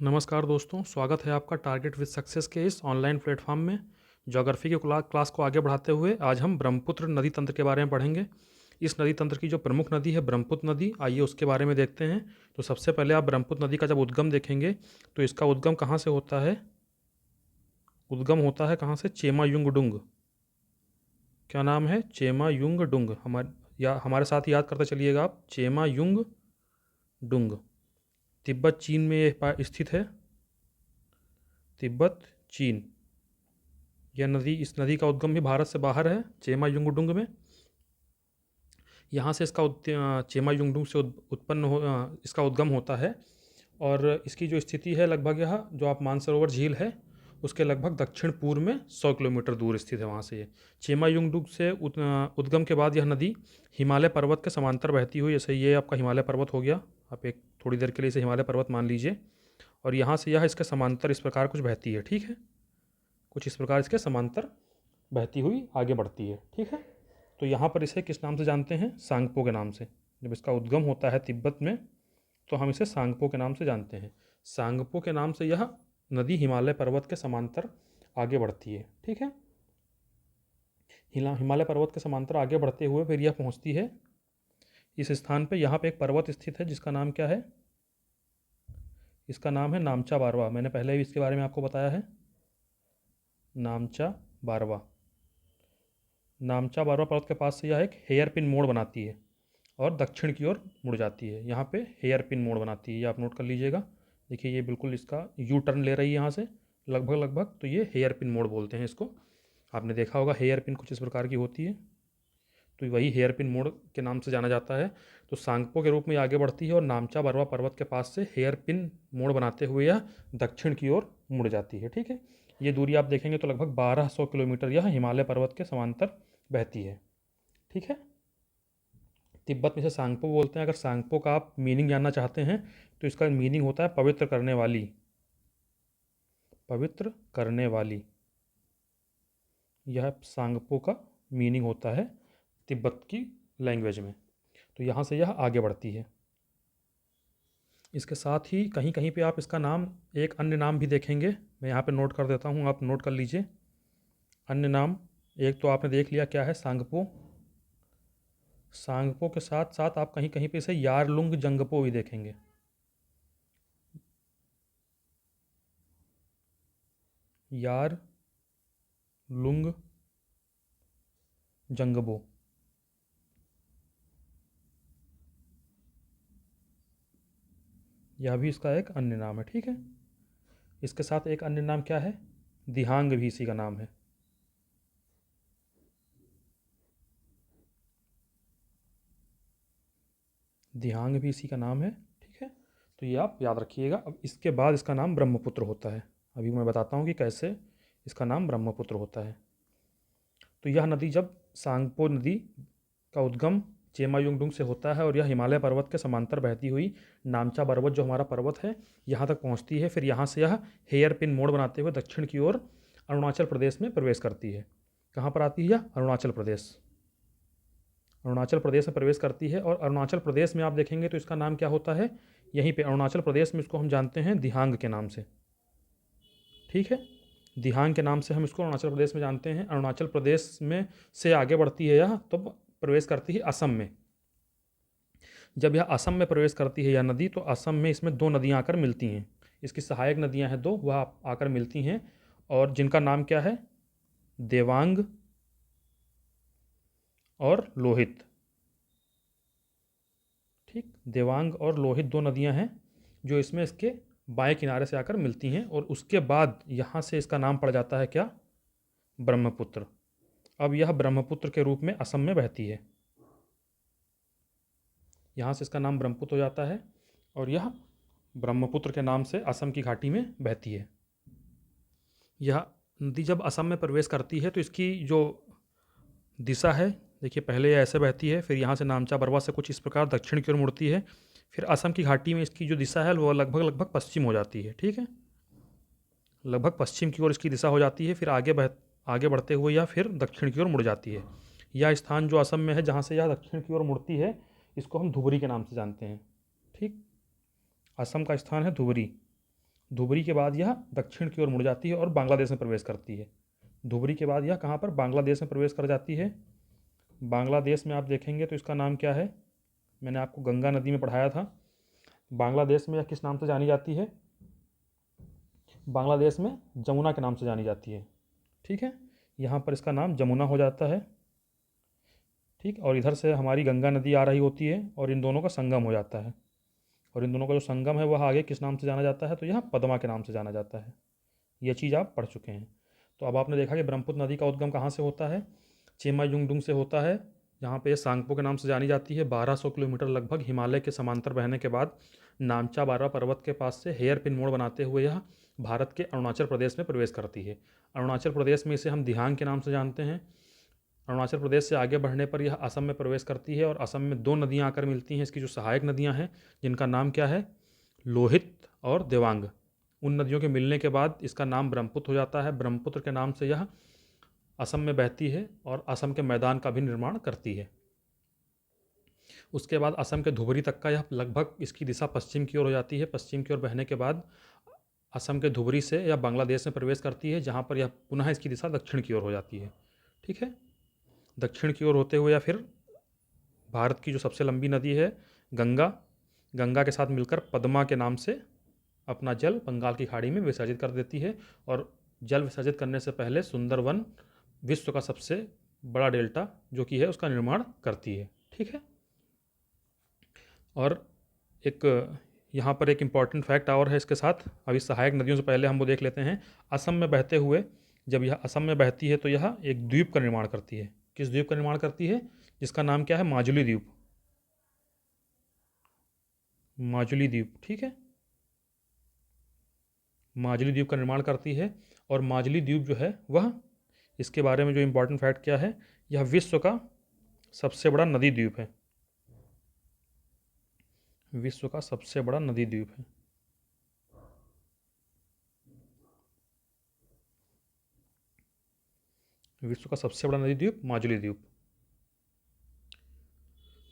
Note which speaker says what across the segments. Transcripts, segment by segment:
Speaker 1: नमस्कार दोस्तों, स्वागत है आपका टारगेट विद सक्सेस के इस ऑनलाइन प्लेटफॉर्म में। ज्योग्राफी के क्लास को आगे बढ़ाते हुए आज हम ब्रह्मपुत्र नदी तंत्र के बारे में पढ़ेंगे। इस नदी तंत्र की जो प्रमुख नदी है ब्रह्मपुत्र नदी, आइए उसके बारे में देखते हैं। तो सबसे पहले आप ब्रह्मपुत्र नदी का जब उद्गम देखेंगे तो इसका उद्गम कहाँ से होता है? उद्गम होता है कहाँ से? चेमायुंगडुंग। क्या नाम है? चेमायुंगडुंग। हमारे साथ याद करते चलिएगा आप, चेमायुंगडुंग। तिब्बत चीन में ये स्थित है। तिब्बत चीन। इस नदी का उद्गम भी भारत से बाहर है, चेमायुंगडुंग में। यहाँ से चेमायुंगडुंग से इसका उद्गम होता है। और इसकी जो स्थिति है, लगभग यह जो आप मानसरोवर झील है उसके लगभग दक्षिण पूर्व में 100 किलोमीटर दूर स्थित है। वहाँ से ये चेमायुंगडुंग से उद्गम के बाद यह नदी हिमालय पर्वत के समांतर बहती हुई, जैसे ये आपका हिमालय पर्वत हो गया, आप एक थोड़ी देर के लिए इसे हिमालय पर्वत मान लीजिए, और यहाँ से यह इसके समांतर इस प्रकार कुछ बहती है। ठीक है, कुछ इस प्रकार इसके समांतर बहती हुई आगे बढ़ती है। ठीक है, तो यहाँ पर इसे किस नाम से जानते हैं? सांगपो के नाम से। जब इसका उद्गम होता है तिब्बत में तो हम इसे सांगपो के नाम से जानते हैं। सांगपो के नाम से यह नदी हिमालय पर्वत के समांतर आगे बढ़ती है। ठीक है, हिमालय पर्वत के समांतर आगे बढ़ते हुए फिर यह पहुँचती है इस स्थान पे। यहाँ पे एक पर्वत स्थित है जिसका नाम क्या है? इसका नाम है नामचा बारवा। मैंने पहले भी इसके बारे में आपको बताया है, नामचा बारवा। नामचा बारवा पर्वत के पास से यह एक हेयर पिन मोड़ बनाती है और दक्षिण की ओर मुड़ जाती है। यहाँ पे हेयर पिन मोड़ बनाती है, ये आप नोट कर लीजिएगा। देखिए ये बिल्कुल इसका यू टर्न ले रही है यहाँ से लगभग, तो ये हेयर पिन मोड़ बोलते हैं इसको। आपने देखा होगा हेयर पिन कुछ इस प्रकार की होती है, तो वही हेयर पिन मोड़ के नाम से जाना जाता है। तो सांगपो के रूप में आगे बढ़ती है और नामचा बारवा पर्वत के पास से हेयर पिन मोड़ बनाते हुए यह दक्षिण की ओर मुड़ जाती है। ठीक है, ये दूरी आप देखेंगे तो लगभग 1200 किलोमीटर यह हिमालय पर्वत के समांतर बहती है। ठीक है, तिब्बत में इसे सांगपो बोलते हैं। अगर सांगपो का आप मीनिंग जानना चाहते हैं तो इसका मीनिंग होता है पवित्र करने वाली। पवित्र करने वाली, यह सांगपो का मीनिंग होता है तिब्बत की लैंग्वेज में। तो यहाँ से यह आगे बढ़ती है। इसके साथ ही कहीं कहीं पे आप इसका नाम, एक अन्य नाम भी देखेंगे, मैं यहाँ पे नोट कर देता हूँ, आप नोट कर लीजिए। अन्य नाम, एक तो आपने देख लिया क्या है, सांगपो। सांगपो के साथ साथ आप कहीं कहीं पे इसे यारलुंग जंगपो भी देखेंगे। यार लुंग जंगबो, यह भी इसका एक अन्य नाम है। ठीक है, इसके साथ एक अन्य नाम क्या है? दिहांग भी इसी का नाम है। दिहांग भी इसी का नाम है। ठीक है, तो ये आप याद रखिएगा। अब इसके बाद इसका नाम ब्रह्मपुत्र होता है। अभी मैं बताता हूँ कि कैसे इसका नाम ब्रह्मपुत्र होता है। तो यह नदी जब सांगपो नदी का उद्गम चेमायुंगडुंग से होता है और यह हिमालय पर्वत के समांतर बहती हुई नामचा पर्वत, जो हमारा पर्वत है, यहाँ तक पहुँचती है। फिर यहाँ से यह हेयर पिन मोड़ बनाते हुए दक्षिण की ओर अरुणाचल प्रदेश में प्रवेश करती है। कहाँ पर आती है यह? अरुणाचल प्रदेश। अरुणाचल प्रदेश में प्रवेश करती है और अरुणाचल प्रदेश में आप देखेंगे तो इसका नाम क्या होता है? यहीं पे अरुणाचल प्रदेश में इसको हम जानते हैं दिहांग के नाम से। ठीक है, दिहांग के नाम से हम इसको अरुणाचल प्रदेश में जानते हैं। अरुणाचल प्रदेश में से आगे बढ़ती है यह, तो प्रवेश करती है असम में। जब यह असम में प्रवेश करती है यह नदी, तो असम में इसमें दो नदियाँ आकर मिलती हैं। इसकी सहायक नदियाँ हैं दो, वह आकर मिलती हैं, और जिनका नाम क्या है? देवांग और लोहित। ठीक, देवांग और लोहित दो नदियां हैं जो इसमें इसके बाएं किनारे से आकर मिलती हैं, और उसके बाद यहाँ से इसका नाम पड़ जाता है क्या? ब्रह्मपुत्र। अब यह ब्रह्मपुत्र के रूप में असम में बहती है। यहाँ से इसका नाम ब्रह्मपुत्र हो जाता है और यह ब्रह्मपुत्र के नाम से असम की घाटी में बहती है। यह नदी जब असम में प्रवेश करती है तो इसकी जो दिशा है, देखिए पहले यह ऐसे बहती है, फिर यहाँ से नामचा बरवा से कुछ इस प्रकार दक्षिण की ओर मुड़ती है, फिर असम की घाटी में इसकी जो दिशा है वो लगभग पश्चिम हो जाती है। ठीक है, लगभग पश्चिम की ओर इसकी दिशा हो जाती है। फिर आगे बढ़ते हुए यह फिर दक्षिण की ओर मुड़ जाती है। यह स्थान जो असम में है जहाँ से यह दक्षिण की ओर मुड़ती है, इसको हम धुबरी के नाम से जानते हैं। ठीक, असम का स्थान है धुबरी, धुबरी के बाद यह दक्षिण की ओर मुड़ जाती है और बांग्लादेश में प्रवेश करती है। धुबरी के बाद यह कहाँ पर बांग्लादेश में प्रवेश कर जाती है। बांग्लादेश में आप देखेंगे तो इसका नाम क्या है, मैंने आपको गंगा नदी में पढ़ाया था। बांग्लादेश में यह किस नाम से जानी जाती है, बांग्लादेश में जमुना के नाम से जानी जाती है। ठीक है, यहाँ पर इसका नाम जमुना हो जाता है। ठीक, और इधर से हमारी गंगा नदी आ रही होती है और इन दोनों का संगम हो जाता है, और इन दोनों का जो संगम है वह आगे किस नाम से जाना जाता है, तो यहाँ पद्मा के नाम से जाना जाता है। ये चीज़ आप पढ़ चुके हैं। तो अब आपने देखा कि ब्रह्मपुत्र नदी का उद्गम कहाँ से होता है, चेमायुंगडुंग से होता है, जहाँ पे सांगपो के नाम से जानी जाती है। 1200 किलोमीटर लगभग हिमालय के समांतर बहने के बाद नामचा बारह पर्वत के पास से हेयर पिन मोड़ बनाते हुए यह भारत के अरुणाचल प्रदेश में प्रवेश करती है। अरुणाचल प्रदेश में इसे हम दिहांग के नाम से जानते हैं। अरुणाचल प्रदेश से आगे बढ़ने पर यह असम में प्रवेश करती है और असम में दो नदियाँ आकर मिलती हैं, इसकी जो सहायक नदियाँ हैं, जिनका नाम क्या है, लोहित और देवांग। उन नदियों के मिलने के बाद इसका नाम ब्रह्मपुत्र हो जाता है। ब्रह्मपुत्र के नाम से यह असम में बहती है और असम के मैदान का भी निर्माण करती है। उसके बाद असम के धुबरी तक का यह लगभग इसकी दिशा पश्चिम की ओर हो जाती है। पश्चिम की ओर बहने के बाद असम के धुबरी से यह बांग्लादेश में प्रवेश करती है, जहाँ पर यह पुनः इसकी दिशा दक्षिण की ओर हो जाती है। ठीक है, दक्षिण की ओर होते हुए या फिर भारत की जो सबसे लंबी नदी है गंगा, गंगा के साथ मिलकर पद्मा के नाम से अपना जल बंगाल की खाड़ी में विसर्जित कर देती है। और जल विसर्जित करने से पहले सुंदरवन विश्व का सबसे बड़ा डेल्टा जो कि है उसका निर्माण करती है। ठीक है, और एक यहाँ पर एक इम्पॉर्टेंट फैक्ट और है इसके साथ। अभी सहायक नदियों से पहले हम वो देख लेते हैं। असम में बहते हुए जब यह असम में बहती है तो यह एक द्वीप का निर्माण करती है। किस द्वीप का निर्माण करती है, जिसका नाम क्या है, माजुली द्वीप। माजुली द्वीप, ठीक है, माजुली द्वीप का निर्माण करती है। और माजुली द्वीप जो है वह, इसके बारे में जो इम्पोर्टेंट फैक्ट क्या है, यह विश्व का सबसे बड़ा नदी द्वीप है। विश्व का सबसे बड़ा नदी द्वीप है। विश्व का सबसे बड़ा नदी द्वीप माजुली द्वीप।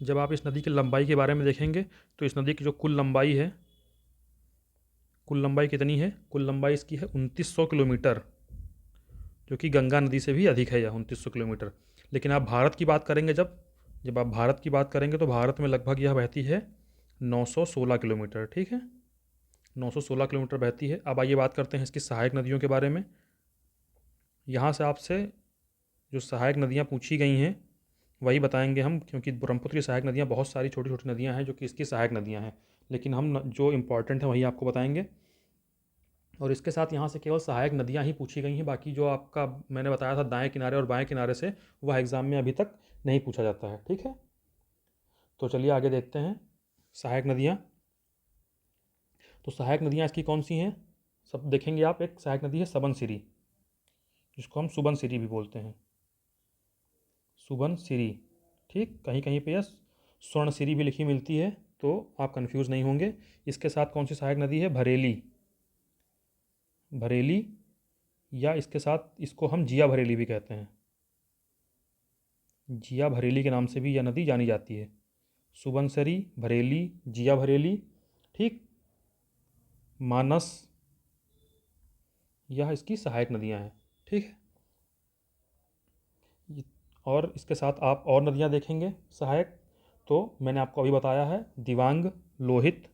Speaker 1: जब आप इस नदी की लंबाई के बारे में देखेंगे तो इस नदी की जो कुल लंबाई है, कुल लंबाई कितनी है, कुल लंबाई इसकी है 2900 किलोमीटर, जो कि गंगा नदी से भी अधिक है यह 2900 किलोमीटर। लेकिन आप भारत की बात करेंगे, जब आप भारत की बात करेंगे तो भारत में लगभग यह बहती है 916 किलोमीटर। ठीक है, 916 किलोमीटर बहती है। अब आइए बात करते हैं इसकी सहायक नदियों के बारे में। यहाँ से आपसे जो सहायक नदियाँ पूछी गई हैं वही बताएंगे हम, क्योंकि ब्रह्मपुत्र की सहायक नदियाँ बहुत सारी छोटी छोटी नदियाँ हैं जो कि इसकी सहायक नदियाँ हैं, लेकिन हम जो इम्पॉर्टेंट है वही आपको बताएंगे। और इसके साथ यहाँ से केवल सहायक नदियाँ ही पूछी गई हैं, बाकी जो आपका मैंने बताया था दाएं किनारे और बाएं किनारे से, वह एग्ज़ाम में अभी तक नहीं पूछा जाता है। ठीक है, तो चलिए आगे देखते हैं सहायक नदियाँ। तो सहायक नदियाँ इसकी कौन सी हैं, सब देखेंगे आप। एक सहायक नदी है सबनसिरी, जिसको हम सुबनसिरी भी बोलते हैं, सुबनसिरी। ठीक, कहीं कहीं पे यह स्वर्णसिरी भी लिखी मिलती है, तो आप कंफ्यूज नहीं होंगे। इसके साथ कौन सी सहायक नदी है, भरेली, भरेली, या इसके साथ इसको हम जिया भरेली भी कहते हैं। जिया भरेली के नाम से भी यह नदी जानी जाती है। सुबनसिरी, भरेली, जिया भरेली, ठीक, मानस, यह इसकी सहायक नदियां हैं। ठीक है, और इसके साथ आप और नदियां देखेंगे सहायक, तो मैंने आपको अभी बताया है दिवांग, लोहित,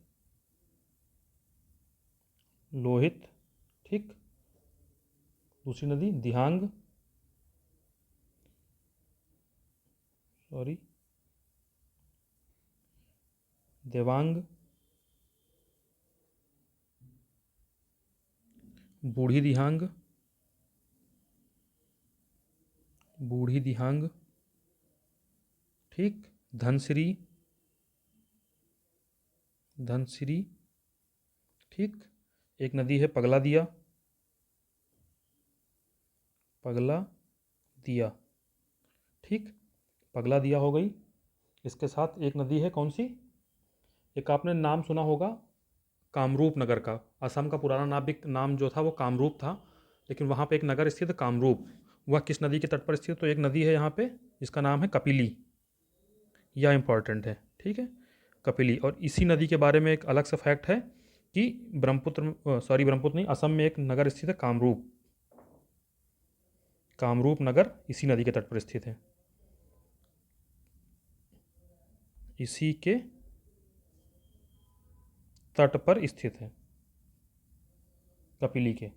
Speaker 1: लोहित, ठीक, दूसरी नदी दिहांग, सॉरी, देवांग, बूढ़ी दिहांग, बूढ़ी दिहांग, ठीक, धनसिरी, धनसिरी, ठीक, एक नदी है पगला दिया, पगला दिया, ठीक, पगला दिया हो गई। इसके साथ एक नदी है कौन सी, एक आपने नाम सुना होगा कामरूप नगर का। असम का पुराना नाम जो था वो कामरूप था, लेकिन वहाँ पे एक नगर स्थित है कामरूप। वह किस नदी के तट पर स्थित, तो एक नदी है यहाँ पे जिसका नाम है कपिली, यह इंपॉर्टेंट है। ठीक है, कपिली। और इसी नदी के बारे में एक अलग सा फैक्ट है कि ब्रह्मपुत्र नहीं, असम में एक नगर स्थित है कामरूप। कामरूप नगर इसी नदी के तट पर स्थित है, इसी के तट पर स्थित है, कपिली के।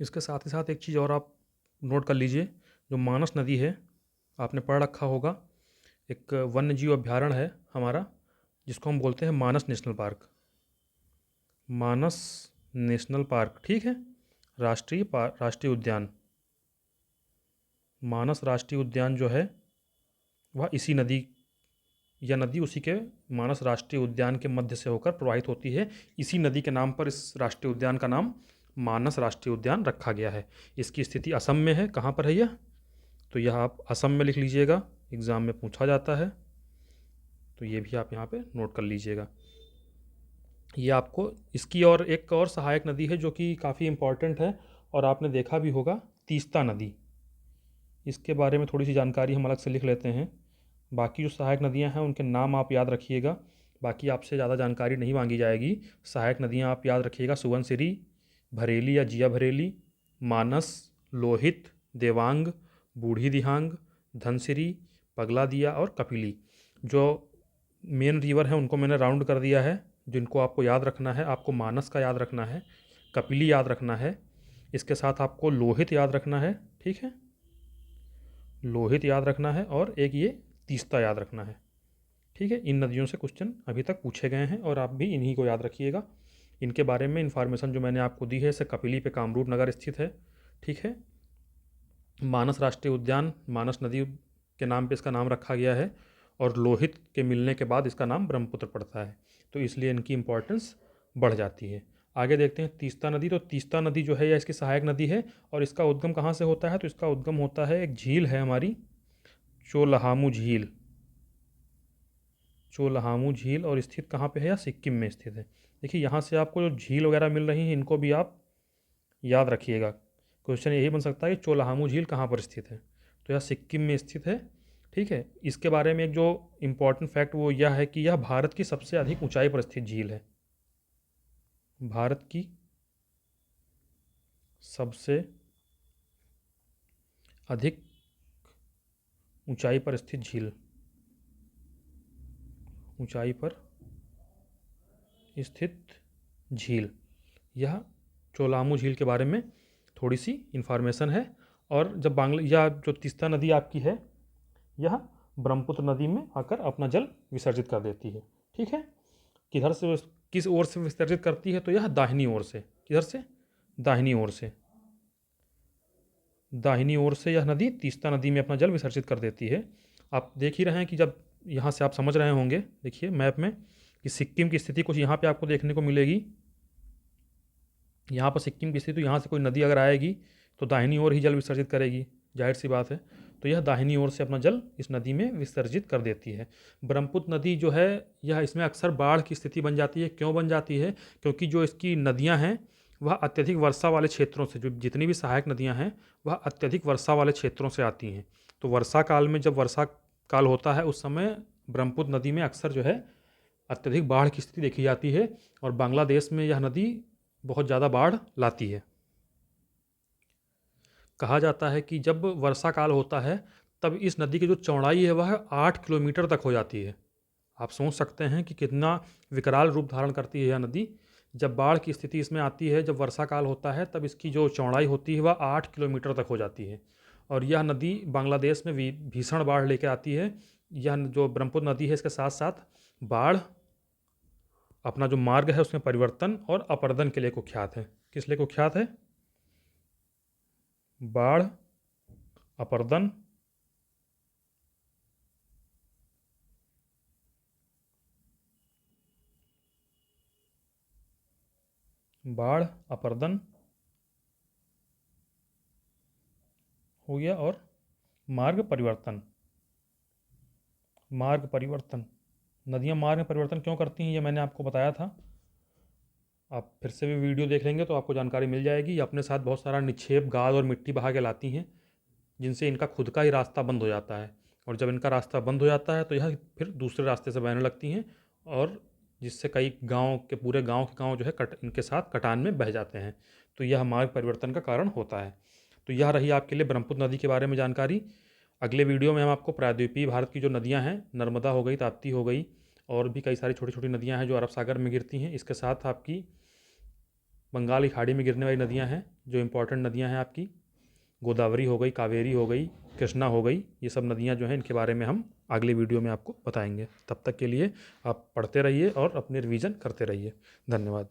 Speaker 1: इसके साथ ही साथ एक चीज़ और आप नोट कर लीजिए, जो मानस नदी है, आपने पढ़ रखा होगा, एक वन्य जीव अभ्यारण्य है हमारा, जिसको हम बोलते हैं मानस नेशनल पार्क। मानस नेशनल पार्क, ठीक है, राष्ट्रीय उद्यान। मानस राष्ट्रीय उद्यान जो है वह इसी नदी, यह नदी उसी के मानस राष्ट्रीय उद्यान के मध्य से होकर प्रवाहित होती है। इसी नदी के नाम पर इस राष्ट्रीय उद्यान का नाम मानस राष्ट्रीय उद्यान रखा गया है। इसकी स्थिति असम में है। कहाँ पर है यह? तो यह आप असम में लिख लीजिएगा, एग्ज़ाम में पूछा जाता है, तो ये भी आप यहाँ पे नोट कर लीजिएगा। ये आपको इसकी और एक और सहायक नदी है जो कि काफ़ी इम्पॉर्टेंट है और आपने देखा भी होगा, तीस्ता नदी। इसके बारे में थोड़ी सी जानकारी हम अलग से लिख लेते हैं। बाकी जो सहायक नदियाँ हैं उनके नाम आप याद रखिएगा, बाकी आपसे ज़्यादा जानकारी नहीं मांगी जाएगी। सहायक नदियाँ आप याद रखिएगा, सुबनसिरी, भरेली या जिया भरेली, मानस, लोहित, देवांग, बूढ़ी दिहांग, धनसिरी, पगला दिया और कपिली। जो मेन रिवर हैं उनको मैंने राउंड कर दिया है। जिनको आपको याद रखना है, आपको मानस का याद रखना है, कपिली याद रखना है, इसके साथ आपको लोहित याद रखना है, ठीक है, लोहित याद रखना है, और एक ये तीस्ता याद रखना है, ठीक है। इन नदियों से क्वेश्चन अभी तक पूछे गए हैं और आप भी इन्हीं को याद रखिएगा। इनके बारे में इन्फॉर्मेशन जो मैंने आपको दी है, इसे कपिली पे कामरूप नगर स्थित है, ठीक है। मानस राष्ट्रीय उद्यान मानस नदी के नाम पे इसका नाम रखा गया है, और लोहित के मिलने के बाद इसका नाम ब्रह्मपुत्र पड़ता है, तो इसलिए इनकी इम्पोर्टेंस बढ़ जाती है। आगे देखते हैं तीस्ता नदी। तो तीस्ता नदी जो है यह इसकी सहायक नदी है, और इसका उद्गम कहाँ से होता है? तो इसका उद्गम होता है, एक झील है हमारी, चोलहामू झील। चोलहामू झील, और स्थित कहाँ पे है? या सिक्किम में स्थित है। देखिए यहाँ से आपको जो झील वगैरह मिल रही हैं इनको भी आप याद रखिएगा। क्वेश्चन यही बन सकता है कि चोलहामू झील कहाँ पर स्थित है, तो यह सिक्किम में स्थित है, ठीक है। इसके बारे में एक जो इम्पॉर्टेंट फैक्ट वो यह है कि यह भारत की सबसे अधिक ऊंचाई पर स्थित झील है। भारत की सबसे अधिक ऊंचाई पर स्थित झील, ऊंचाई पर स्थित झील, यह चोलामू झील के बारे में थोड़ी सी इन्फॉर्मेशन है। और जब या जो तीस्ता नदी आपकी है, यह ब्रह्मपुत्र नदी में आकर अपना जल विसर्जित कर देती है, ठीक है। किधर से, किस ओर से विसर्जित करती है? तो यह दाहिनी ओर से। किधर से? दाहिनी ओर से। दाहिनी ओर से यह नदी तीस्ता नदी में अपना जल विसर्जित कर देती है। आप देख ही रहे हैं कि जब यहाँ से आप समझ रहे होंगे, देखिए मैप में, कि सिक्किम की स्थिति कुछ यहाँ पे आपको देखने को मिलेगी। यहाँ पर सिक्किम की स्थिति, तो यहाँ से कोई नदी अगर आएगी तो दाहिनी ओर ही जल विसर्जित करेगी, जाहिर सी बात है। तो यह दाहिनी ओर से अपना जल इस नदी में विसर्जित कर देती है। ब्रह्मपुत्र नदी जो है, यह इसमें अक्सर बाढ़ की स्थिति बन जाती है। क्यों बन जाती है? क्योंकि जो इसकी नदियाँ हैं वह अत्यधिक वर्षा वाले क्षेत्रों से, जो जितनी भी सहायक नदियाँ हैं वह अत्यधिक वर्षा वाले क्षेत्रों से आती हैं। तो वर्षा काल में, जब वर्षा काल होता है उस समय ब्रह्मपुत्र नदी में अक्सर जो है अत्यधिक बाढ़ की स्थिति देखी जाती है, और बांग्लादेश में यह नदी बहुत ज़्यादा बाढ़ लाती है। कहा जाता है कि जब वर्षा काल होता है तब इस नदी की जो चौड़ाई है वह 8 किलोमीटर तक हो जाती है। आप सोच सकते हैं कि कितना विकराल रूप धारण करती है यह नदी। जब बाढ़ की स्थिति इसमें आती है, जब वर्षा काल होता है, तब इसकी जो चौड़ाई होती है वह 8 किलोमीटर तक हो जाती है, और यह नदी बांग्लादेश में भीषण बाढ़ लेकर आती है। यह जो ब्रह्मपुत्र नदी है, इसके साथ साथ बाढ़ अपना जो मार्ग है उसमें परिवर्तन और अपरदन के लिए कुख्यात है। किस लिए कुख्यात है? बाढ़, अपरदन बाढ़, अपरदन हो गया, और मार्ग परिवर्तन। मार्ग परिवर्तन, नदियाँ मार्ग में परिवर्तन क्यों करती हैं ये मैंने आपको बताया था। आप फिर से भी वीडियो देख लेंगे तो आपको जानकारी मिल जाएगी। ये अपने साथ बहुत सारा निक्षेप, गाद और मिट्टी बहा के लाती हैं, जिनसे इनका खुद का ही रास्ता बंद हो जाता है, और जब इनका रास्ता बंद हो जाता है तो यह फिर दूसरे रास्ते से बहने लगती हैं, और जिससे कई पूरे गाँव के गाँव जो है इनके साथ कटान में बह जाते हैं। तो यह मार्ग परिवर्तन का कारण होता है। तो यह रही आपके लिए ब्रह्मपुत्र नदी के बारे में जानकारी। अगले वीडियो में हम आपको प्रायद्वीपीय भारत की जो नदियाँ हैं, नर्मदा हो गई, ताप्ती हो गई, और भी कई सारी छोटी छोटी नदियाँ हैं जो अरब सागर में गिरती हैं, इसके साथ आपकी बंगाल की खाड़ी में गिरने वाली नदियाँ हैं जो इम्पोर्टेंट नदियाँ हैं आपकी, गोदावरी हो गई, कावेरी हो गई, कृष्णा हो गई, ये सब नदियाँ जो हैं इनके बारे में हम अगले वीडियो में आपको बताएंगे। तब तक के लिए आप पढ़ते रहिए और अपने रिवीजन करते रहिए। धन्यवाद।